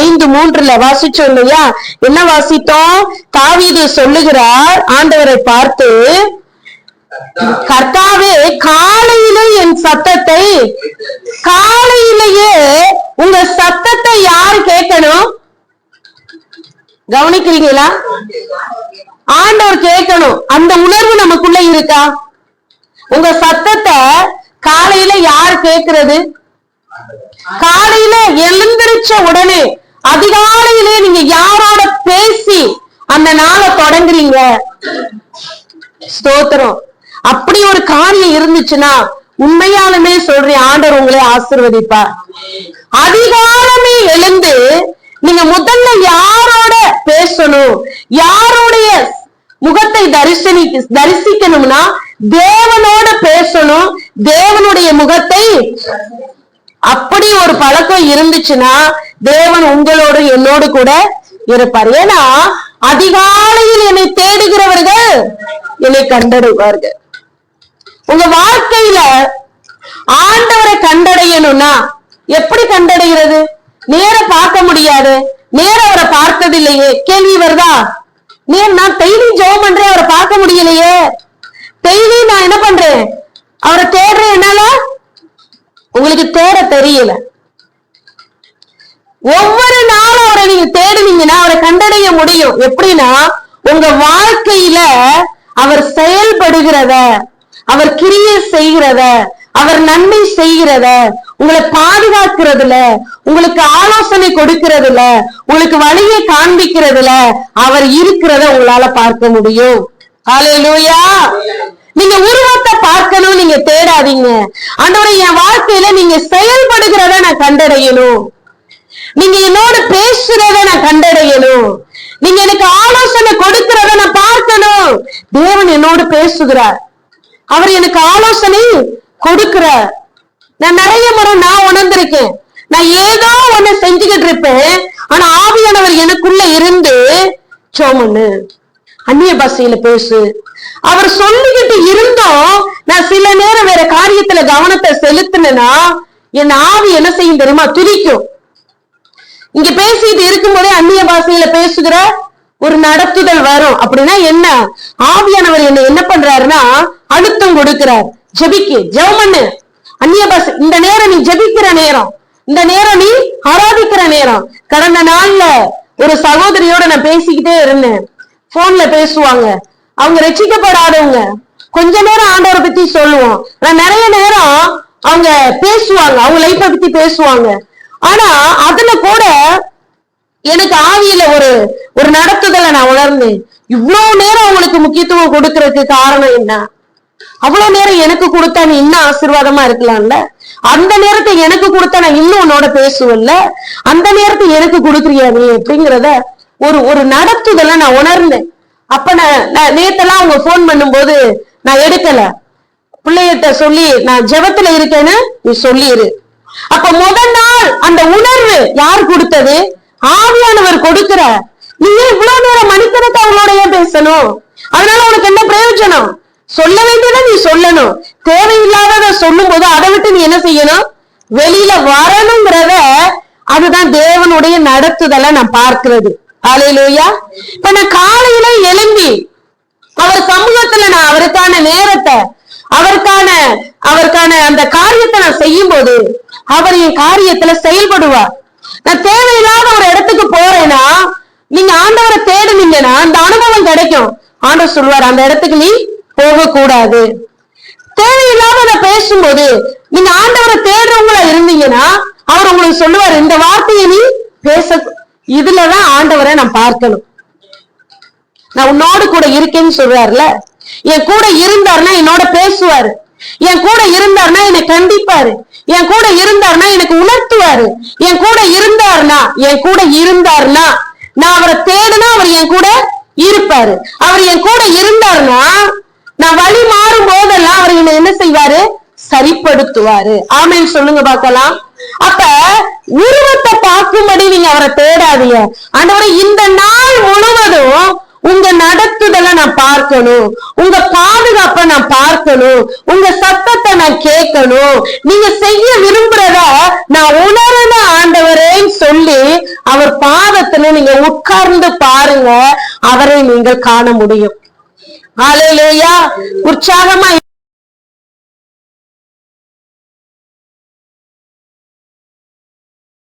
5:3 வாசிச்சோம் இல்லையா? என்ன வாசித்தோம்? தாவீது சொல்லுகிறார் ஆண்டவரை பார்த்து, கர்த்தாவே காலையிலே என் சத்தத்தை, காலையிலேயே உங்க சத்தத்தை யாரு கேட்கணும்? கவனிக்கிறீங்களா? ஆண்டவர் கேட்கணும். அந்த உணர்வு நமக்குள்ள இருக்கா? உங்க சத்தத்தை காலையில யார் கேட்கிறது? காலையில எழுந்திருச்ச உடனே அதிகாலையிலே நீங்க யாரோட பேசி அந்த நாளை தொடங்குறீங்க? ஸ்தோத்திரம். அப்படி ஒரு காரியம் இருந்துச்சுன்னா உண்மையாலுமே சொல்றேன், ஆண்டவர் உங்களை ஆசீர்வதிப்பார். அதிகாலமே எழுந்து நீங்க முதல்ல யாரோட பேசணும், யாருடைய முகத்தை தரிசிக்கணும்னா தேவனோட பேசணும், தேவனுடைய முகத்தை. அப்படி ஒரு பழக்கம் இருந்துச்சுன்னா தேவன் உங்களோடு என்னோடு கூட இருப்பார். ஏன்னா அதிகாலையில் என்னை தேடுகிறவர்கள் என்னை கண்டடைவார்கள். உங்க வாழ்க்கையில ஆண்டவரை கண்டடையணும்னா எப்படி கண்டடைகிறது? நேர பார்க்க முடியாது, நேர அவரை பார்த்ததில்லையே. கேள்வி வருதா? நான் டெய்லி ஜெபம் பண்றேன், அவரை பார்க்க முடியலையே. டெய்லி நான் என்ன பண்றேன்? அவரை தேடுறேன். என்னால உங்களுக்கு தேட தெரியல. ஒவ்வொரு நாளும் அவரை நீங்க தேடுனீங்கன்னா அவரை கண்டடைய முடியும். எப்படின்னா உங்க வாழ்க்கையில அவர் செயல்படுகிறத, அவர் கிரியை செய்கிறத, அவர் நன்மை செய்கிறத, உங்களை பாதுகாக்கிறதுல, உங்களுக்கு ஆலோசனை கொடுக்கிறதுல, உங்களுக்கு வழியை காண்பிக்கிறதுல அவர் இருக்கிறத உங்களால பார்க்க முடியும். ஹல்லேலூயா. நீங்க உருவத்தை பார்க்கணும், நீங்க தேடாதீங்க. ஆண்டவரே என் வாழ்க்கையில நீங்க செயல்படுகிறத நான் கண்டடையணும், நீங்க என்னோட பேசுறத நான் கண்டடையணும், நீங்க எனக்கு ஆலோசனை கொடுக்கிறத நான் பார்க்கணும். தேவன் என்னோடு பேசுகிறார், அவர் எனக்கு ஆலோசனை கொடுக்கிறார். நான் நிறைய முறை நான் உணர்ந்திருக்கேன், நான் ஏதோ ஒண்ணு செஞ்சுக்கிட்டு இருப்பேன், ஆனா ஆவியானவர் எனக்குள்ள இருந்து சோமன்னு அந்நிய பாஷையில பேசு அவர் சொல்லிக்கிட்டு இருந்தோம். நான் சில நேரம் வேற காரியத்துல கவனத்தை செலுத்தினா என் ஆவி என்ன செய்யும் தெரியுமா? துதிக்கும். இங்க பேசிட்டு இருக்கும் போதே அந்நிய பாஷையில பேசுகிற ஒரு நடத்துதல் வரும். அப்படின்னா என்ன? ஆவியானவர் என்ன பண்றாருன்னா அழுத்தம் கொடுக்கிறார். ஜெபிக்கு, ஜெபமண்ணு, அந்நிய பாஷை. இந்த நேரம் நீ ஜெபிக்கிற நேரம், இந்த நேரம் நீ ஆராதிக்கிற நேரம். கடந்த நாள்ல ஒரு சகோதரியோட நான் பேசிக்கிட்டே இருந்தேன். போன்ல பேசுவாங்க, அவங்க ரட்சிக்கப்படாதவங்க. கொஞ்ச நேரம் ஆண்டவரை பத்தி சொல்லுவோம், நான் நிறைய நேரம் அவங்க பேசுவாங்க, அவங்க லைஃபை பத்தி பேசுவாங்க. ஆனா அதுல கூட எனக்கு ஆவியில ஒரு நடத்துதலை நான் உணர்ந்தேன். இவ்வளவு நேரம் அவங்களுக்கு முக்கியத்துவம் கொடுக்கறதுக்கு காரணம் என்ன? அவ்வளவு நேரம் எனக்கு கொடுத்தா நீ இன்னும் ஆசீர்வாதமா இருக்கலாம்ல, அந்த நேரத்தை எனக்கு கொடுத்தா நான் இன்னும் உன்னோட பேசுவேன்ல, அந்த நேரத்தை எனக்கு கொடுக்குறியா நீ அப்படிங்கிறத ஒரு நடத்துதலை நான் உணர்ந்தேன். அப்ப நான் நேத்தெல்லாம் அவங்க போன் பண்ணும்போது நான் எடுக்கல. பிள்ளைகிட்ட சொல்லி நான் ஜெபத்துல இருக்கேன்னு நீ சொல்லிரு. அப்ப முதல் நாள் அந்த உணர்வு யார் கொடுத்தது? ஆவியானவர் கொடுக்கிற. நீ ஏன் இவ்வளவு நேரம் மணிக்கணக்கு அவங்களோட ஏன் பேசணும்? அதனால உனக்கு என்ன பிரயோஜனம்? சொல்ல வேண்டியதை நீ சொல்லணும். தேவையில்லாதத சொல்லும் போது அதை விட்டு நீ என்ன செய்யணும்? வெளியில வரணுங்கிறத. அதுதான் தேவனுடைய நடத்துதலை நான் பார்க்கிறது. ஹல்லேலூயா. இப்ப நான் காலையில எழும்பி அவர் சமூகத்துல நான் அவருக்கான நேரத்தை, அவருக்கான அந்த காரியத்தை நான் செய்யும் போது அவர் என் காரியத்துல செயல்படுவார். நான் தேவையில்லாத ஒரு இடத்துக்கு போறேன்னா நீங்க ஆண்டவரை தேடுனீங்கன்னா அந்த அனுபவம் கிடைக்கும். ஆண்டவர் சொல்லுவார், அந்த இடத்துக்கு நீ போக கூடாது. தேவையில்லாத பேசும்போது நீங்க ஆண்டவரை தேடுறவங்களா இருந்தீங்கன்னா அவர் உங்களுக்கு சொல்லுவார், இந்த வார்த்தையை நீ பேச. இதுலதான் ஆண்டவரை நான் பார்க்கணும். நான் உன்னோடு கூட இருக்கேன்னு சொல்றாருல, என் கூட இருந்தாருன்னா என்னோட பேசுவாரு, என் கூட இருந்தாருன்னா என்னை கண்டிப்பாரு, என் கூட இருந்தாருன்னா எனக்கு உணர்த்துவாரு, என் கூட இருந்தாருன்னா நான் அவரை தேடுனா அவர் என் கூட இருப்பாரு. அவர் என் கூட இருந்தாருன்னா நான் வழி மாறும் போதெல்லாம் அவர் என்ன செய்வாரு? சரிப்படுத்துவாரு. ஆமென் சொல்லுங்க பார்க்கலாம். அப்ப உருவத்தை பார்க்கும்படி நீங்க அவரை தேடாதீங்க. ஆண்டவரே இந்த நாள் முழுவதும் உங்க நடத்துதலை நான் பார்க்கணும், உங்க பாதுகாப்பை நான் பார்க்கணும், உங்க சத்தத்தை நான் கேட்கணும், நீங்க செய்ய விரும்புறத நான் உணரன ஆண்டவரேன்னு சொல்லி அவர் பாதத்துல நீங்க உட்கார்ந்து பாருங்க, அவரை நீங்கள் காண முடியும். ஹல்லேலூயா. உற்சாகமா